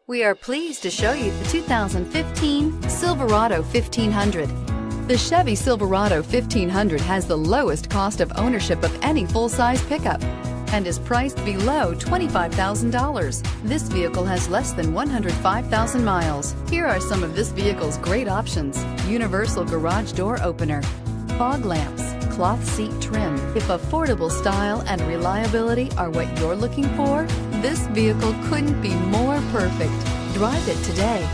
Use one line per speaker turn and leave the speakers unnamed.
We are pleased to show you the 2015 Silverado 1500. The Chevy Silverado 1500 has the lowest cost of ownership of any full-size pickup and is priced below $25,000. This vehicle has less than 105,000 miles. Here are some of this vehicle's great options: universal garage door opener, fog lamps, cloth seat trim. If affordable style and reliability are what you're looking for, this vehicle couldn't be more perfect. Drive it today.